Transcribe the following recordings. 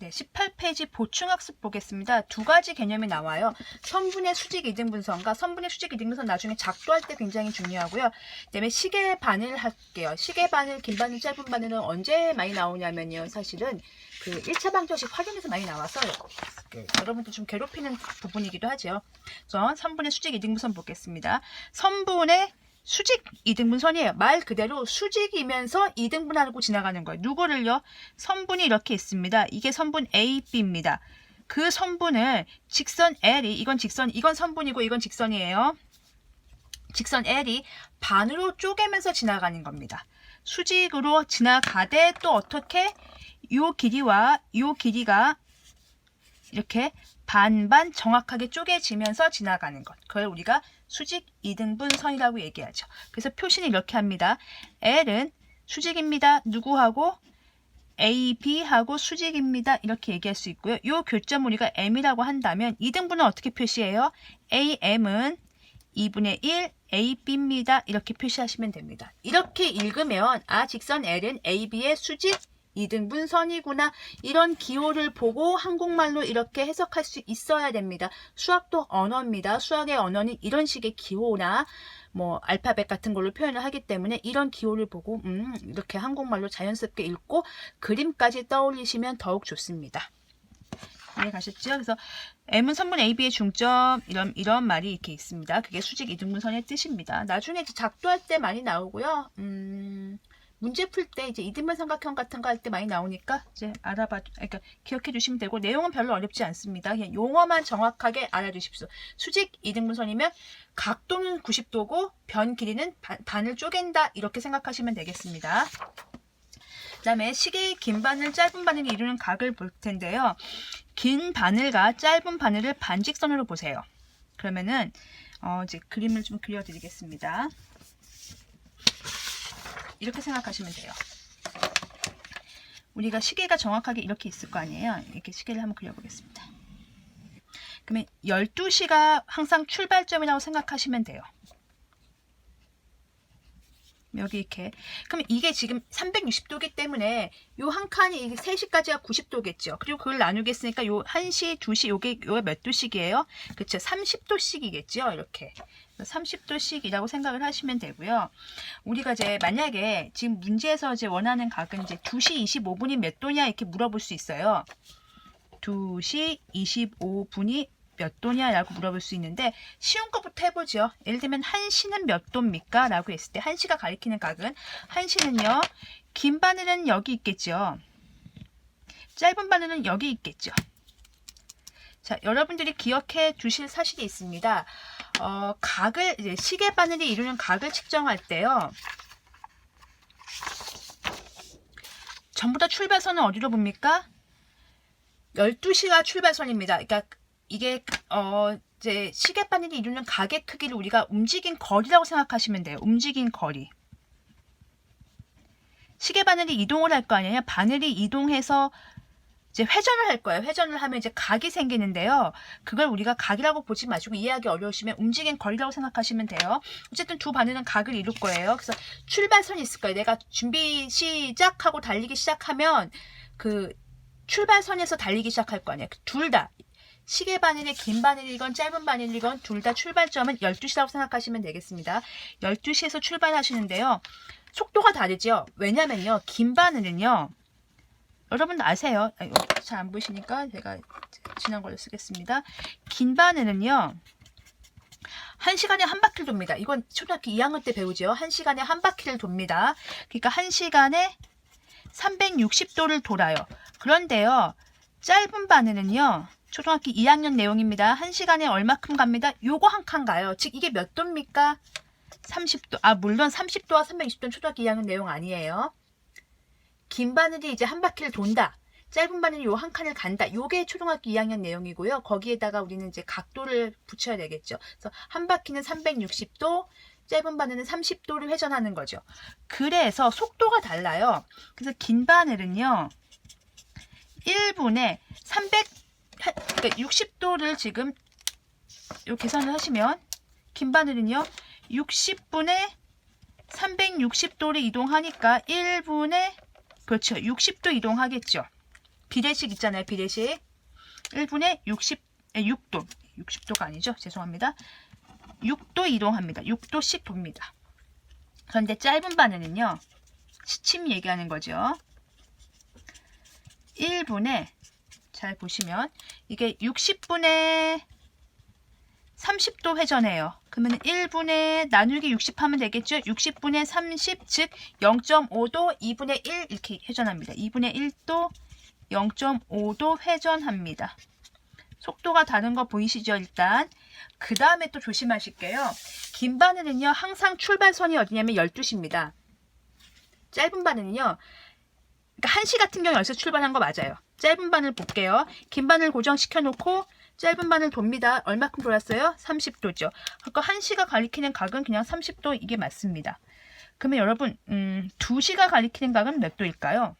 네, 18페이지 보충학습 보겠습니다. 두 가지 개념이 나와요. 선분의 수직 이등분선과 선분의 수직 이등분선 나중에 작도할 때 굉장히 중요하고요. 그다음에 시계 바늘 할게요. 시계 바늘, 긴 바늘, 짧은 바늘은 언제 많이 나오냐면요. 사실은 그 1차 방정식 활용해서 많이 나와서 여러분들 좀 괴롭히는 부분이기도 하죠. 그래서 선분의 수직 이등분선 보겠습니다. 선분의 수직 이등분선이에요. 말 그대로 수직이면서 이등분하고 지나가는 거예요. 누구를요? 선분이 이렇게 있습니다. 이게 선분 AB입니다. 그 선분을 직선 L이, 이건 선분이고 이건 직선이에요. 직선 L이 반으로 쪼개면서 지나가는 겁니다. 수직으로 지나가되 또 어떻게 요 길이와 요 길이가 이렇게 반반 정확하게 쪼개지면서 지나가는 것. 그걸 우리가 수직 이등분선이라고 얘기하죠. 그래서 표시는 이렇게 합니다. L은 수직입니다. 누구하고? AB하고 수직입니다. 이렇게 얘기할 수 있고요. 이 교점 우리가 M이라고 한다면 이등분은 어떻게 표시해요? AM은 2분의 1 AB입니다. 이렇게 표시하시면 됩니다. 이렇게 읽으면 직선 L은 AB의 수직 이등분선이구나, 이런 기호를 보고 한국말로 이렇게 해석할 수 있어야 됩니다. 수학도 언어입니다. 수학의 언어는 이런 식의 기호나 뭐 알파벳 같은 걸로 표현을 하기 때문에 이런 기호를 보고 이렇게 한국말로 자연스럽게 읽고 그림까지 떠올리시면 더욱 좋습니다. 이해 가셨죠? 그래서 M은 선분 AB의 중점, 이런 말이 이렇게 있습니다. 그게 수직 이등분선의 뜻입니다. 나중에 이제 작도할 때 많이 나오고요. 문제 풀 때 이제 이등분 삼각형 같은 거 할 때 많이 나오니까 이제 그러니까 기억해 주시면 되고, 내용은 별로 어렵지 않습니다. 그냥 용어만 정확하게 알아두십시오. 수직 이등분선이면 각도는 90도고 변 길이는 반을 쪼갠다, 이렇게 생각하시면 되겠습니다. 그 다음에 시계의 긴 바늘, 짧은 바늘이 이루는 각을 볼 텐데요. 긴 바늘과 짧은 바늘을 반직선으로 보세요. 그러면은 이제 그림을 좀 그려드리겠습니다. 이렇게 생각하시면 돼요. 우리가 시계가 정확하게 이렇게 있을 거 아니에요. 이렇게 시계를 한번 그려보겠습니다. 그러면 12시가 항상 출발점이라고 생각하시면 돼요. 여기 이렇게. 그럼 이게 지금 360도기 때문에 요 한 칸이 이게 3시까지가 90도겠죠. 그리고 그걸 나누겠으니까 요 1시, 2시 요게 몇 도씩이에요? 그쵸? 30도씩이겠죠. 이렇게. 30도씩이라고 생각을 하시면 되고요. 우리가 이제 만약에 지금 문제에서 이제 원하는 각은 이제 2시 25분이 몇 도냐 이렇게 물어볼 수 있어요. 2시 25분이 몇 도냐라고 물어볼 수 있는데, 쉬운 것부터 해보죠. 예를 들면 1시는 몇 도입니까? 라고 했을 때 1시가 가리키는 각은, 1시는요 긴 바늘은 여기 있겠죠. 짧은 바늘은 여기 있겠죠. 자, 여러분들이 기억해 두실 사실이 있습니다. 각을 이제 시계 바늘이 이루는 각을 측정할 때요, 전부 다 출발선은 어디로 봅니까? 12시가 출발선입니다. 그러니까 이게 이제 시계 바늘이 이루는 각의 크기를 우리가 움직인 거리라고 생각하시면 돼요. 움직인 거리. 시계 바늘이 이동을 할 거 아니에요. 바늘이 이동해서 이제 회전을 할 거예요. 회전을 하면 이제 각이 생기는데요. 그걸 우리가 각이라고 보지 마시고 이해하기 어려우시면 움직인 거리라고 생각하시면 돼요. 어쨌든 두 바늘은 각을 이룰 거예요. 그래서 출발선이 있을 거예요. 내가 준비 시작하고 달리기 시작하면 그 출발선에서 달리기 시작할 거 아니에요. 둘 다. 시계 바늘이 긴 바늘이건 짧은 바늘이건 둘 다 출발점은 12시라고 생각하시면 되겠습니다. 12시에서 출발하시는데요. 속도가 다르죠. 왜냐면요, 긴 바늘은요, 여러분 아세요? 잘 안 보이시니까 제가 지난 걸로 쓰겠습니다. 긴 바늘은요, 1시간에 한 바퀴를 돕니다. 이건 초등학교 2학년 때 배우죠. 1시간에 한 바퀴를 돕니다. 그러니까 1시간에 360도를 돌아요. 그런데요, 짧은 바늘은요, 초등학교 2학년 내용입니다. 1시간에 얼마큼 갑니다? 요거 한 칸 가요. 즉 이게 몇 도입니까? 30도. 물론 30도와 360도는 초등학교 2학년 내용 아니에요. 긴 바늘이 이제 한 바퀴를 돈다. 짧은 바늘이 요 한 칸을 간다. 요게 초등학교 2학년 내용이고요. 거기에다가 우리는 이제 각도를 붙여야 되겠죠. 그래서 한 바퀴는 360도, 짧은 바늘은 30도를 회전하는 거죠. 그래서 속도가 달라요. 그래서 긴 바늘은요, 1분에 60도를 지금 요 계산을 하시면, 긴 바늘은요 60분에 360도를 이동하니까 1분에 그렇죠, 60도 이동하겠죠. 비례식 있잖아요. 비례식. 1분의 6도. 60도가 아니죠. 죄송합니다. 6도 이동합니다. 6도씩 돕니다. 그런데 짧은 바늘은요. 시침 얘기하는 거죠. 1분의 잘 보시면 이게 60분의 30도 회전해요. 그러면 1분의 나누기 60 하면 되겠죠? 60분의 30, 즉 0.5도 2분의 1 이렇게 회전합니다. 2분의 1도 0.5도 회전합니다. 속도가 다른 거 보이시죠? 일단 그 다음에 또 조심하실게요. 긴 바늘은요. 항상 출발선이 어디냐면 12시입니다. 짧은 바늘은요. 그러니까 1시 같은 경우 여기서 출발한 거 맞아요. 짧은 바늘 볼게요. 긴 바늘 고정시켜 놓고 짧은 바늘 돕니다. 얼마큼 돌았어요? 30도죠. 그러니까 1시가 가리키는 각은 그냥 30도 이게 맞습니다. 그러면 여러분 2시가 가리키는 각은 몇 도일까요?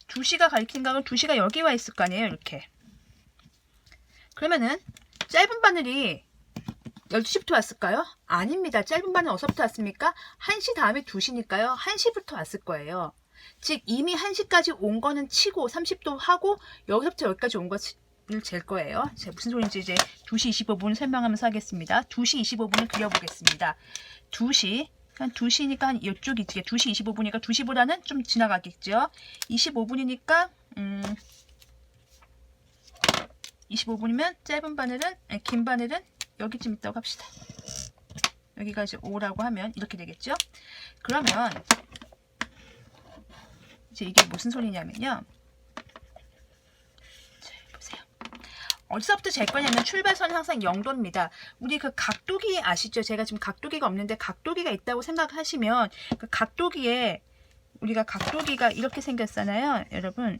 2시가 가리키는 각은 2시가 여기 와 있을 거 아니에요. 이렇게. 그러면은 짧은 바늘이 12시부터 왔을까요? 아닙니다. 짧은 바늘 어디서부터 왔습니까? 1시 다음에 2시니까요. 1시부터 왔을 거예요. 즉 이미 1시까지 온 거는 치고 30도 하고 여기서부터 여기까지 온 것을 잴 거예요. 제가 무슨 소리인지 이제 2시 25분 설명하면서 하겠습니다. 2시 25분을 그려보겠습니다. 2시 한 2시니까 한 이쪽이 2시 25분이니까 2시보다는 좀 지나가겠죠. 25분이니까 25분이면 짧은 바늘은 긴 바늘은 여기쯤 있다고 합시다. 여기가 이제 5라고 하면 이렇게 되겠죠. 그러면 이제 이게 무슨 소리냐면요. 자, 보세요. 어디서부터 잴 거냐면 출발선은 항상 0도입니다. 우리 그 각도기 아시죠? 제가 지금 각도기가 없는데 각도기가 있다고 생각하시면 그 각도기에 우리가 각도기가 이렇게 생겼잖아요. 여러분.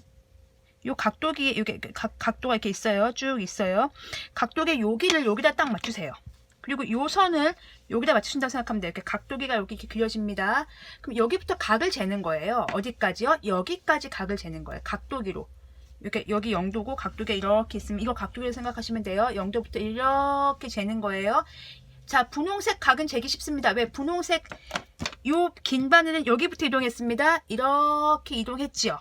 요 각도기에 이게 각도가 이렇게 있어요. 쭉 있어요. 각도기의 여기를 여기다 딱 맞추세요. 그리고 요 선을 여기다 맞추신다고 생각하면 돼요. 이렇게 각도기가 여기 이렇게 그려집니다. 그럼 여기부터 각을 재는 거예요. 어디까지요? 여기까지 각을 재는 거예요. 각도기로. 이렇게 여기 0도고 각도기가 이렇게 있으면 이거 각도기로 생각하시면 돼요. 0도부터 이렇게 재는 거예요. 자, 분홍색 각은 재기 쉽습니다. 왜? 분홍색 요 긴 바늘은 여기부터 이동했습니다. 이렇게 이동했지요.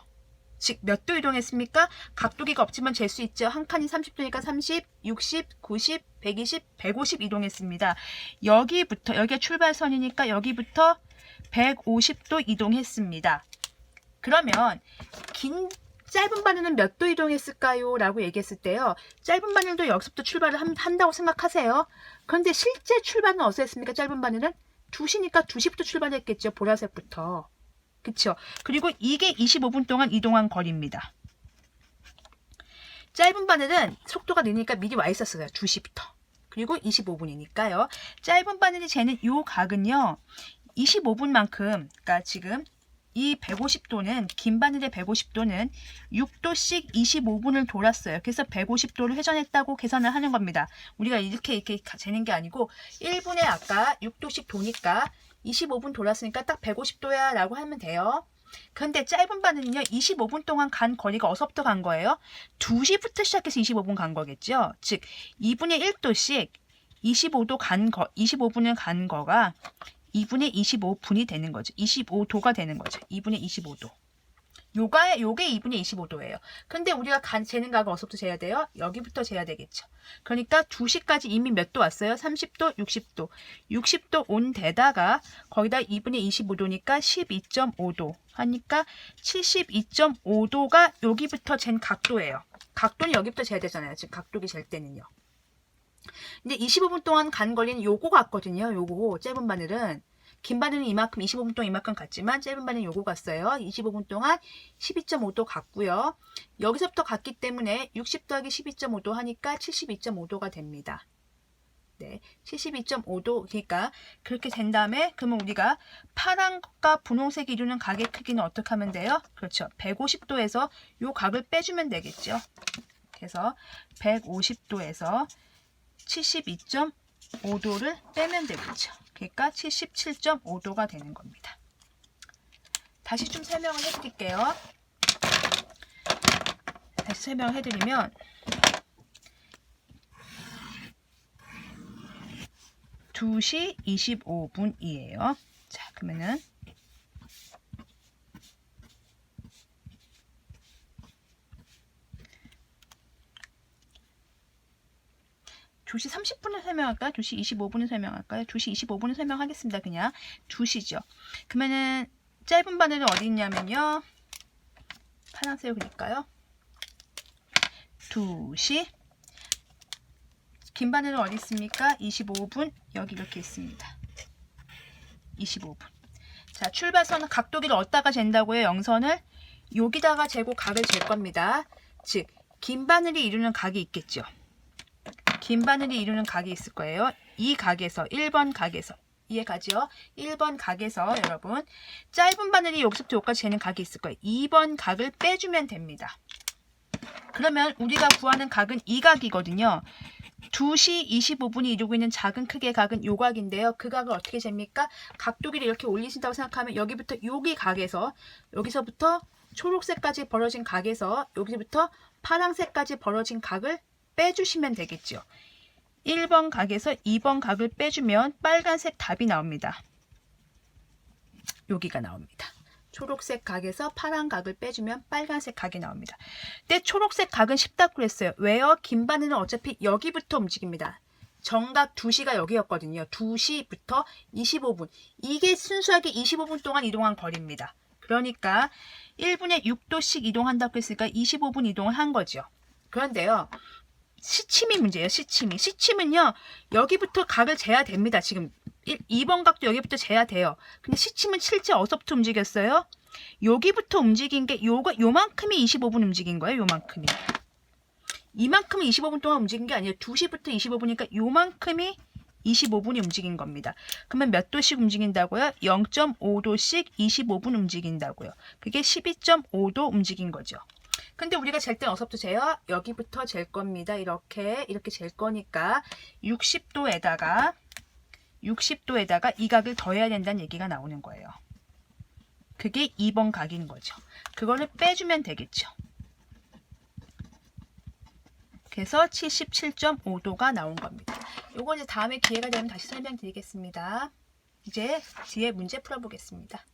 즉 몇 도 이동했습니까? 각도기가 없지만 잴 수 있죠. 한 칸이 30도니까 30, 60, 90, 120, 150 이동했습니다. 여기부터 여기가 출발선이니까 여기부터 150도 이동했습니다. 그러면 긴 짧은 바늘은 몇 도 이동했을까요? 라고 얘기했을 때요. 짧은 바늘도 여기서부터 출발을 한다고 생각하세요. 그런데 실제 출발은 어디서 했습니까? 짧은 바늘은 2시니까 2시부터 출발했겠죠. 보라색부터. 그쵸? 그리고 이게 25분 동안 이동한 거리입니다. 짧은 바늘은 속도가 느니까 미리 와 있었어요. 2시부터. 그리고 25분이니까요. 짧은 바늘이 재는 요 각은요. 25분만큼 그러니까 지금 이 150도는 긴 바늘의 150도는 6도씩 25분을 돌았어요. 그래서 150도를 회전했다고 계산을 하는 겁니다. 우리가 이렇게 재는 게 아니고 1분에 아까 6도씩 도니까 25분 돌았으니까 딱 150도야 라고 하면 돼요. 그런데 짧은 바늘은요. 25분 동안 간 거리가 어디서부터 간 거예요? 2시부터 시작해서 25분 간 거겠죠. 즉 2분의 1도씩 25분을 간 거가 2분의 25분이 되는 거죠. 25도가 되는 거죠. 2분의 25도. 요게 2분의 25도예요. 근데 우리가 재는 각을 어디서부터 재야 돼요? 여기부터 재야 되겠죠. 그러니까 2시까지 이미 몇 도 왔어요? 30도, 60도. 60도 온 데다가 거기다 2분의 25도니까 12.5도 하니까 72.5도가 여기부터 잰 각도예요. 각도는 여기부터 재야 되잖아요. 지금 각도기 잴 때는요. 근데 25분 동안 간 거리는 요거 같거든요. 요거 짧은 바늘은. 긴 바늘은 이만큼 25분 동안 이만큼 갔지만 짧은 바늘은 요거 갔어요. 25분 동안 12.5도 갔고요. 여기서부터 갔기 때문에 60 더하기 12.5도 하니까 72.5도가 됩니다. 네, 72.5도 그러니까 그렇게 된 다음에 그러면 우리가 파란과 분홍색이 이루는 각의 크기는 어떻게 하면 돼요? 그렇죠. 150도에서 요 각을 빼주면 되겠죠. 그래서 150도에서 72.5도를 빼면 되겠죠. 그러니까 77.5도가 되는 겁니다. 다시 좀 설명을 해드릴게요. 다시 설명을 해드리면 2시 25분이에요. 자, 그러면은 2시 30분을 설명할까요? 2시 25분을 설명할까요? 2시 25분을 설명하겠습니다. 그냥 2시죠. 그러면은 짧은 바늘은 어디 있냐면요. 파란색을 그릴까요? 2시. 긴 바늘은 어디 있습니까? 25분. 여기 이렇게 있습니다. 25분. 자, 출발선은 각도기를 어디다가 잰다고요? 영선을 여기다가 재고 각을 잴 겁니다. 즉, 긴 바늘이 이루는 각이 있겠죠. 긴 바늘이 이루는 각이 있을 거예요. 이 각에서 1번 각에서 이해가죠? 1번 각에서 여러분 짧은 바늘이 여기서부터 여기까지 재는 각이 있을 거예요. 2번 각을 빼주면 됩니다. 그러면 우리가 구하는 각은 이 각이거든요. 2시 25분이 이루고 있는 작은 크기의 각은 요 각인데요. 그 각을 어떻게 잽니까? 각도기를 이렇게 올리신다고 생각하면 여기부터 여기 각에서 여기서부터 초록색까지 벌어진 각에서 여기부터 파란색까지 벌어진 각을 빼주시면 되겠죠. 1번 각에서 2번 각을 빼주면 빨간색 답이 나옵니다. 여기가 나옵니다. 초록색 각에서 파란 각을 빼주면 빨간색 각이 나옵니다. 근데 초록색 각은 쉽다고 그랬어요. 왜요? 긴 바늘은 어차피 여기부터 움직입니다. 정각 2시가 여기였거든요. 2시부터 25분. 이게 순수하게 25분 동안 이동한 거리입니다. 그러니까 1분에 6도씩 이동한다고 했으니까 25분 이동을 한 거죠. 그런데요. 시침이 문제예요. 시침이. 시침은요. 여기부터 각을 재야 됩니다. 지금 2번 각도 여기부터 재야 돼요. 근데 시침은 실제 어디서부터 움직였어요? 여기부터 움직인 게 요만큼이 25분 움직인 거예요. 요만큼이. 이만큼은 25분 동안 움직인 게 아니에요. 2시부터 25분이니까 요만큼이 25분이 움직인 겁니다. 그러면 몇 도씩 움직인다고요? 0.5도씩 25분 움직인다고요. 그게 12.5도 움직인 거죠. 근데 우리가 잴 때는 어디서부터 재요? 여기부터 잴 겁니다. 이렇게 잴 거니까 60도에다가 이 각을 더해야 된다는 얘기가 나오는 거예요. 그게 2번 각인 거죠. 그거를 빼주면 되겠죠. 그래서 77.5도가 나온 겁니다. 요거 이제 다음에 기회가 되면 다시 설명드리겠습니다. 이제 뒤에 문제 풀어보겠습니다.